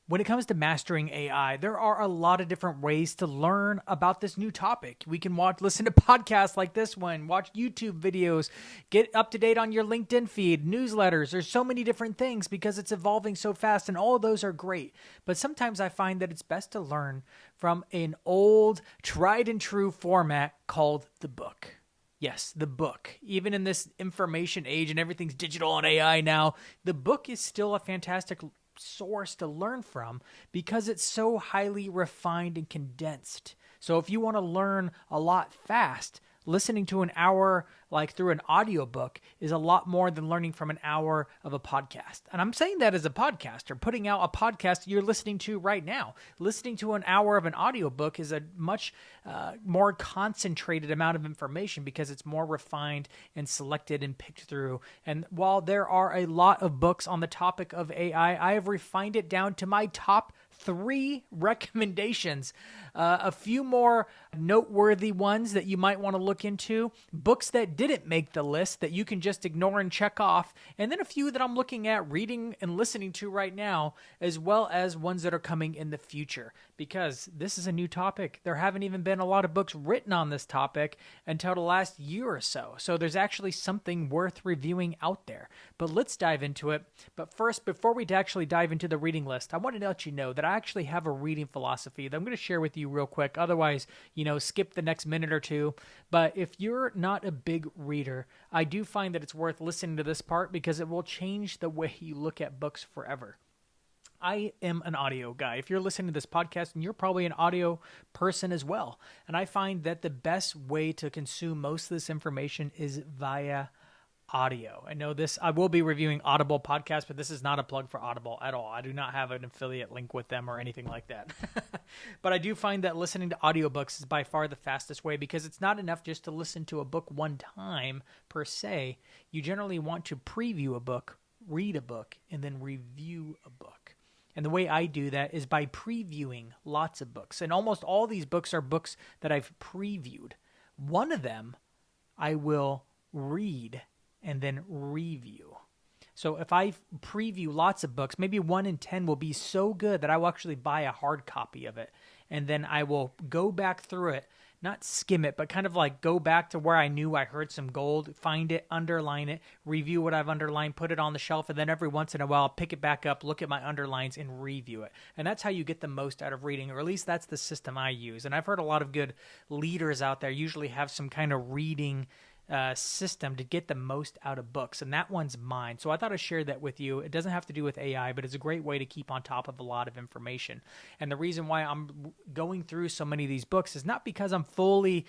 When it comes to mastering AI, there are a lot of different ways to learn about this new topic. We can listen to podcasts like this one, watch YouTube videos, get up to date on your LinkedIn feed, newsletters. There's so many different things because it's evolving so fast, and all of those are great. But sometimes I find that it's best to learn from an old, tried and true format called the book. Yes, the book. Even in this information age and everything's digital and AI now, the book is still a fantastic source to learn from because it's so highly refined and condensed. So if you want to learn a lot fast, listening to an hour like through an audiobook is a lot more than learning from an hour of a podcast. And I'm saying that as a podcaster, putting out a podcast you're listening to right now. Listening to an hour of an audiobook is a much more concentrated amount of information because it's more refined and selected and picked through. And while there are a lot of books on the topic of AI, I have refined it down to my top 3 recommendations. A few more noteworthy ones that you might want to look into. Books that didn't make the list that you can just ignore and check off. And then a few that I'm looking at reading and listening to right now, as well as ones that are coming in the future. Because this is a new topic. There haven't even been a lot of books written on this topic until the last year or so. So there's actually something worth reviewing out there. But let's dive into it. But first, before we actually dive into the reading list, I wanted to let you know that I actually have a reading philosophy that I'm going to share with you real quick. Otherwise, skip the next minute or two. But if you're not a big reader, I do find that it's worth listening to this part because it will change the way you look at books forever. I am an audio guy. If you're listening to this podcast, and you're probably an audio person as well. And I find that the best way to consume most of this information is via audio. I will be reviewing Audible podcasts, but this is not a plug for Audible at all. I do not have an affiliate link with them or anything like that. But I do find that listening to audiobooks is by far the fastest way because it's not enough just to listen to a book one time per se. You generally want to preview a book, read a book, and then review a book. And the way I do that is by previewing lots of books. And almost all these books are books that I've previewed. One of them I will read and then review. So if I preview lots of books, maybe 1 in 10 will be so good that I will actually buy a hard copy of it. And then I will go back through it, not skim it, but kind of like go back to where I knew I heard some gold, find it, underline it, review what I've underlined, put it on the shelf, and then every once in a while, pick it back up, look at my underlines, and review it. And that's how you get the most out of reading, or at least that's the system I use. And I've heard a lot of good leaders out there usually have some kind of reading system to get the most out of books, and that one's mine. So I thought I'd share that with you. It doesn't have to do with AI, but it's a great way to keep on top of a lot of information. And the reason why I'm going through so many of these books is not because I'm fully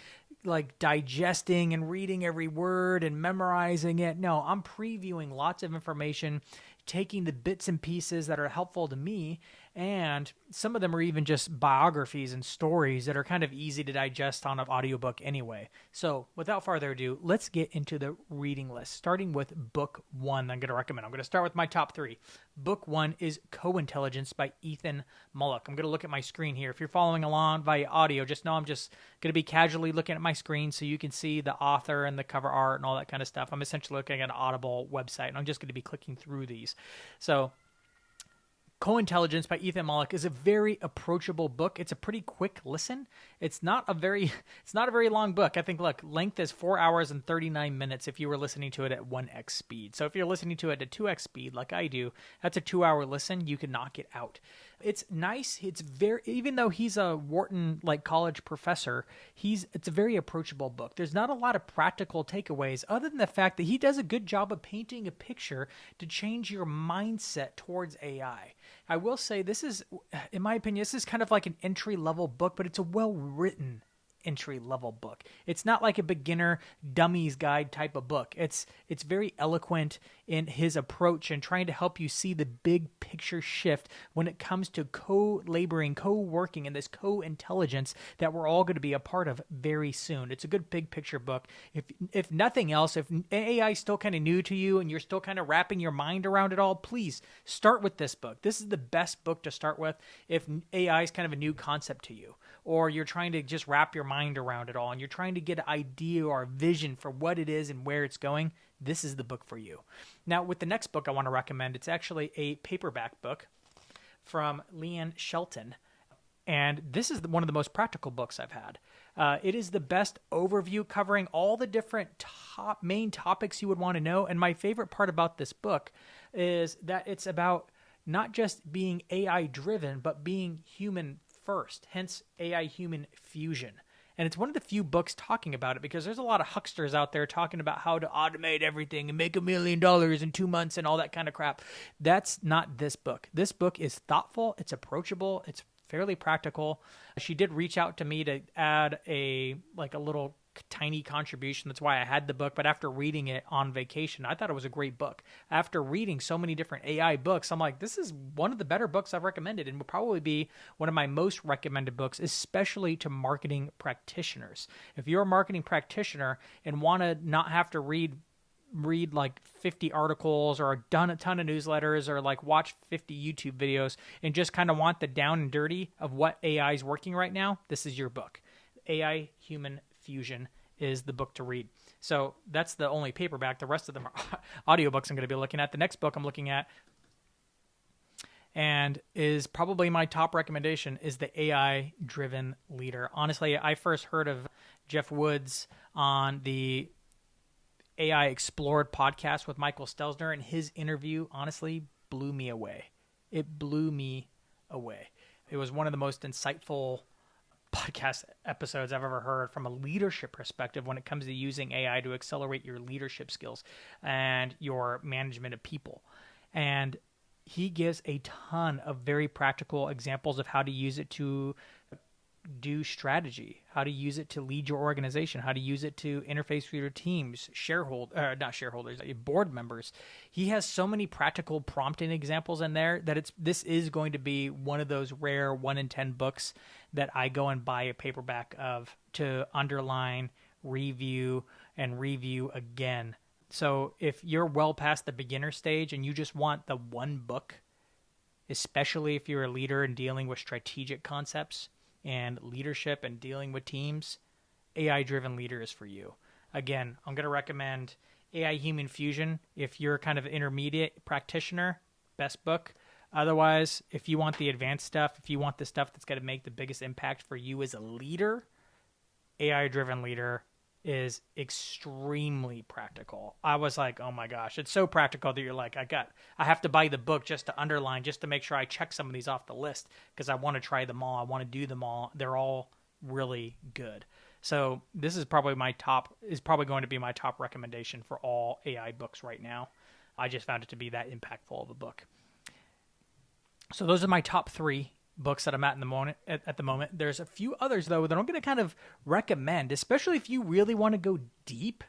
digesting and reading every word and memorizing it. No, I'm previewing lots of information, taking the bits and pieces that are helpful to me, and some of them are even just biographies and stories that are kind of easy to digest on an audiobook anyway. So without further ado, let's get into the reading list, starting with book 1 I'm going to recommend. I'm going to start with my top 3. Book 1 is Co-Intelligence by Ethan Mollick. I'm going to look at my screen here. If you're following along via audio, just know I'm just going to be casually looking at my screen so you can see the author and the cover art and all that kind of stuff. I'm essentially looking at an Audible website, and I'm just going to be clicking through these. So Co-Intelligence by Ethan Mollick is a very approachable book. It's a pretty quick listen. It's not a very long book. I think, length is 4 hours and 39 minutes if you were listening to it at 1x speed. So if you're listening to it at 2x speed like I do, that's a 2-hour listen. You can knock it out. It's nice. It's even though he's a Wharton college professor, it's a very approachable book. There's not a lot of practical takeaways other than the fact that he does a good job of painting a picture to change your mindset towards AI. I will say this is, in my opinion, this is kind of like an entry-level book, but it's a well-written entry-level book. It's not like a beginner dummies guide type of book. It's very eloquent in his approach and trying to help you see the big picture shift when it comes to co-laboring, co-working, and this co-intelligence that we're all going to be a part of very soon. It's a good big picture book. If nothing else, if AI is still kind of new to you and you're still kind of wrapping your mind around it all, please start with this book. This is the best book to start with if AI is kind of a new concept to you, or you're trying to just wrap your mind around it all and you're trying to get an idea or a vision for what it is and where it's going. This is the book for you. Now, with the next book I want to recommend, it's actually a paperback book from Leanne Shelton. And this is one of the most practical books I've had. It is the best overview covering all the different main topics you would want to know. And my favorite part about this book is that it's about not just being AI driven, but being human first, hence AI human fusion. And it's one of the few books talking about it, because there's a lot of hucksters out there talking about how to automate everything and make $1 million in 2 months and all that kind of crap. That's not this book. This book is thoughtful. It's approachable. It's fairly practical. She did reach out to me to add a little tiny contribution. That's why I had the book. But after reading it on vacation, I thought it was a great book. After reading so many different AI books, I'm like, this is one of the better books I've recommended, and will probably be one of my most recommended books, especially to marketing practitioners. If you're a marketing practitioner and want to not have to read like 50 articles or done a ton of newsletters or like watch 50 YouTube videos and just kind of want the down and dirty of what AI is working right now, this is your book. AI Human Fusion is the book to read. So that's the only paperback. The rest of them are audiobooks I'm going to be looking at. The next book I'm looking at, and is probably my top recommendation, is The AI Driven Leader. Honestly, I first heard of Jeff Woods on the AI Explored podcast with Michael Stelzner, and his interview honestly blew me away. It blew me away. It was one of the most insightful podcast episodes I've ever heard from a leadership perspective when it comes to using AI to accelerate your leadership skills and your management of people. And he gives a ton of very practical examples of how to use it to do strategy, how to use it to lead your organization, how to use it to interface with your teams, board members. He has so many practical prompting examples in there that this is going to be one of those rare 1 in 10 books that I go and buy a paperback of to underline, review, and review again. So if you're well past the beginner stage and you just want the one book, especially if you're a leader and dealing with strategic concepts and leadership and dealing with teams, AI-Driven Leader is for you. Again, I'm going to recommend AI Human Fusion if you're kind of an intermediate practitioner, best book. Otherwise, if you want the advanced stuff, if you want the stuff that's going to make the biggest impact for you as a leader, AI-Driven Leader is extremely practical. I was like, oh my gosh, it's so practical that you're like, I have to buy the book just to underline, just to make sure I check some of these off the list, because I want to try them all. I want to do them all. They're all really good. So this is probably going to be my top recommendation for all AI books right now. I just found it to be that impactful of a book. So those are my top 3 books that I'm at the moment. There's a few others, though, that I'm going to kind of recommend, especially if you really want to go deep.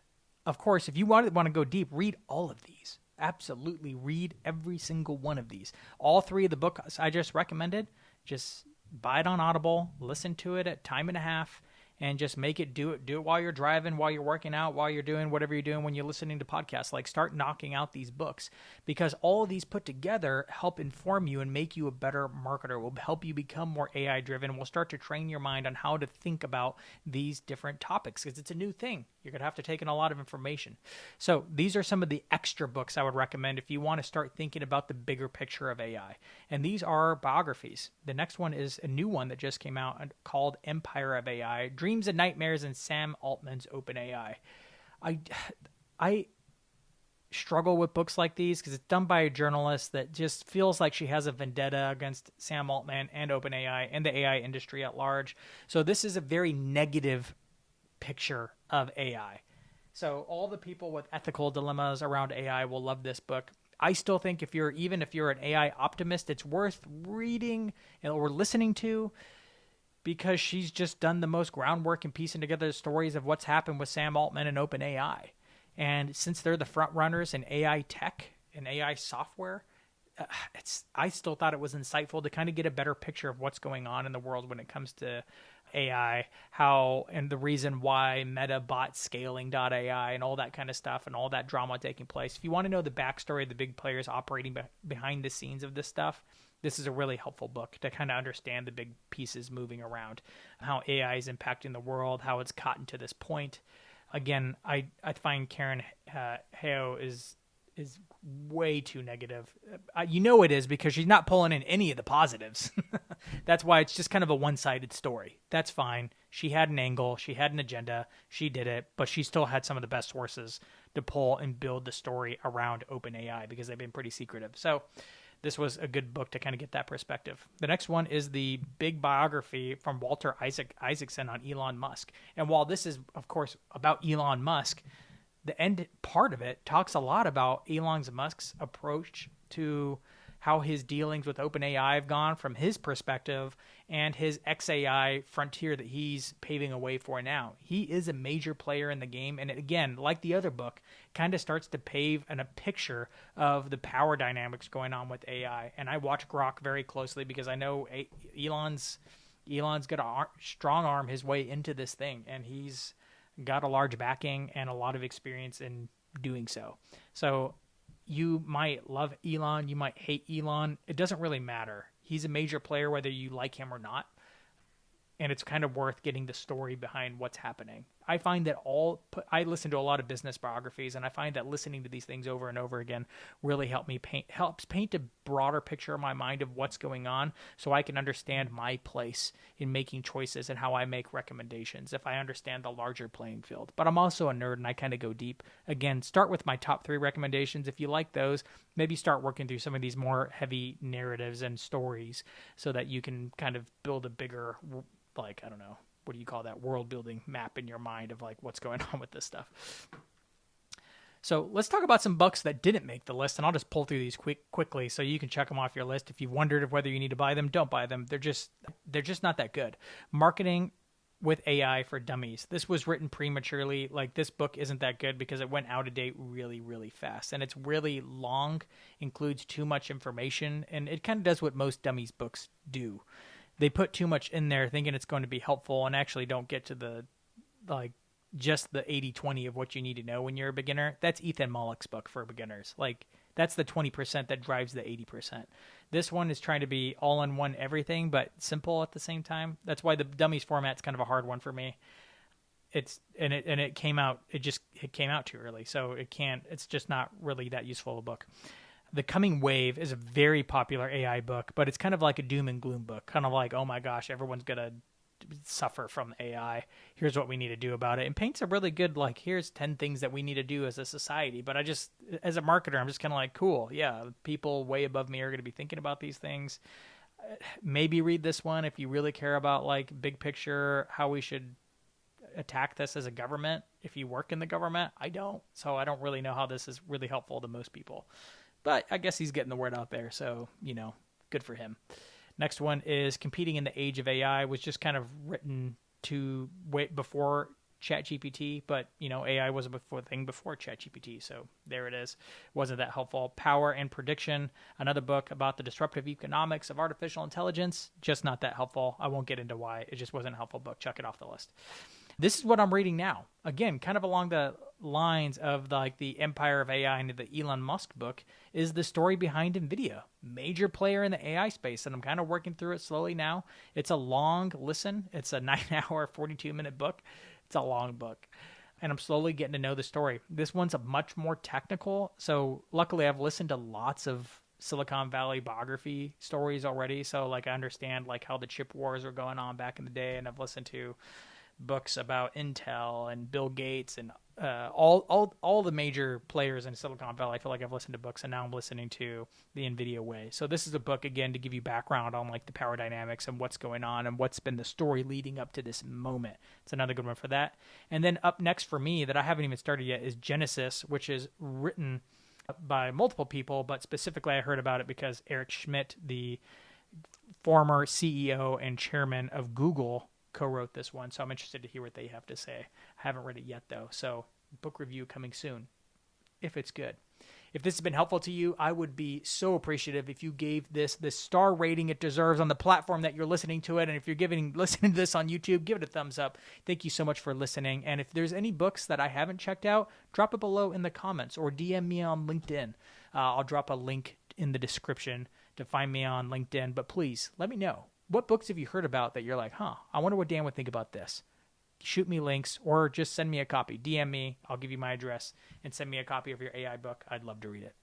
Of course, if you want to go deep, read all of these. Absolutely read every single one of these. All 3 of the books I just recommended, just buy it on Audible, listen to it at time and a half, and just do it while you're driving, while you're working out, while you're doing whatever you're doing when you're listening to podcasts. Like, start knocking out these books, because all of these put together help inform you and make you a better marketer, will help you become more AI driven, will start to train your mind on how to think about these different topics, because it's a new thing. You're going to have to take in a lot of information. So these are some of the extra books I would recommend if you want to start thinking about the bigger picture of AI. And these are biographies. The next one is a new one that just came out called Empire of AI, Dreams and Nightmares in Sam Altman's OpenAI. I struggle with books like these because it's done by a journalist that just feels like she has a vendetta against Sam Altman and OpenAI and the AI industry at large. So this is a very negative picture of AI. So all the people with ethical dilemmas around AI will love this book. I still think even if you're an AI optimist, it's worth reading or listening to, because she's just done the most groundwork in piecing together the stories of what's happened with Sam Altman and OpenAI. And since they're the front runners in AI tech and AI software, I still thought it was insightful to kind of get a better picture of what's going on in the world when it comes to AI, and the reason why Meta bought Scaling.ai and all that kind of stuff and all that drama taking place. If you want to know the backstory of the big players operating behind the scenes of this stuff, this is a really helpful book to kind of understand the big pieces moving around, how AI is impacting the world, how it's gotten to this point. Again, I find Karen Heo is is way too negative. You know it is because she's not pulling in any of the positives. That's why it's just kind of a one-sided story. That's fine. She had an angle. She had an agenda. She did it, but she still had some of the best sources to pull and build the story around OpenAI because they've been pretty secretive. So this was a good book to kind of get that perspective. The next one is the big biography from Walter Isaacson on Elon Musk. And while this is, of course, about Elon Musk, the end part of it talks a lot about Elon Musk's approach to how his dealings with OpenAI have gone from his perspective and his XAI frontier that he's paving a way for now. He is a major player in the game, and it, again, like the other book, kind of starts to pave a picture of the power dynamics going on with AI. And I watch Grok very closely because I know Elon's going to strong arm his way into this thing, and he's got a large backing and a lot of experience in doing so. So you might love Elon, you might hate Elon. It doesn't really matter. He's a major player whether you like him or not. And it's kind of worth getting the story behind what's happening. I find that I listen to a lot of business biographies, and I find that listening to these things over and over again really helps paint a broader picture in my mind of what's going on so I can understand my place in making choices and how I make recommendations if I understand the larger playing field. But I'm also a nerd, and I kind of go deep. Again, start with my top 3 recommendations. If you like those, maybe start working through some of these more heavy narratives and stories so that you can kind of build a bigger, like, I don't know, what do you call that, world building map in your mind of like what's going on with this stuff. So let's talk about some books that didn't make the list, and I'll just pull through these quickly so you can check them off your list. If you've wondered whether you need to buy them, don't buy them. They're just not that good. Marketing with AI for Dummies. This was written prematurely. Like, this book isn't that good because it went out of date really, really fast, and it's really long, includes too much information, and it kind of does what most Dummies books do. They put too much in there thinking it's going to be helpful and actually don't get to the, like, just the 80-20 of what you need to know when you're a beginner. That's Ethan Mollick's book for beginners. Like, that's the 20% that drives the 80%. This one is trying to be all-in-one everything, but simple at the same time. That's why the Dummies format's kind of a hard one for me. It came out too early, so it's just not really that useful a book. The Coming Wave is a very popular AI book, but it's kind of like a doom and gloom book. Kind of like, oh my gosh, everyone's going to suffer from AI. Here's what we need to do about it. And paints a really good, like, here's 10 things that we need to do as a society. But as a marketer, I'm just kind of like, cool. Yeah, people way above me are going to be thinking about these things. Maybe read this one if you really care about, like, big picture, how we should attack this as a government. If you work in the government, I don't. So I don't really know how this is really helpful to most people. But I guess he's getting the word out there, so, good for him. Next one is Competing in the Age of AI, was just kind of written to wait before ChatGPT, but, AI was a thing before ChatGPT, so there it is. Wasn't that helpful. Power and Prediction, another book about the disruptive economics of artificial intelligence, just not that helpful. I won't get into why. It just wasn't a helpful book. Chuck it off the list. This is what I'm reading now. Again, kind of along the lines of the Empire of AI and the Elon Musk book, is the story behind Nvidia, major player in the AI space, and I'm kind of working through it slowly now. It's a long listen. It's a 9-hour, 42-minute book. It's a long book, and I'm slowly getting to know the story. This one's a much more technical, so luckily I've listened to lots of Silicon Valley biography stories already, so I understand how the chip wars were going on back in the day, and I've listened to books about Intel and Bill Gates and all the major players in Silicon Valley. I feel like I've listened to books, and now I'm listening to the Nvidia way. So this is a book, again, to give you background on the power dynamics and what's going on and what's been the story leading up to this moment. It's another good one for that. And then up next for me that I haven't even started yet is Genesis, which is written by multiple people, but specifically I heard about it because Eric Schmidt, the former CEO and chairman of Google, co-wrote this one, so I'm interested to hear what they have to say. I haven't read it yet, though, so book review coming soon, if it's good. If this has been helpful to you, I would be so appreciative if you gave this the star rating it deserves on the platform that you're listening to it, and if you're listening to this on YouTube, give it a thumbs up. Thank you so much for listening, and if there's any books that I haven't checked out, drop it below in the comments or DM me on LinkedIn. I'll drop a link in the description to find me on LinkedIn, but please let me know. What books have you heard about that you're like, I wonder what Dan would think about this? shoot me links or just send me a copy. DM me. I'll give you my address and send me a copy of your AI book. I'd love to read it.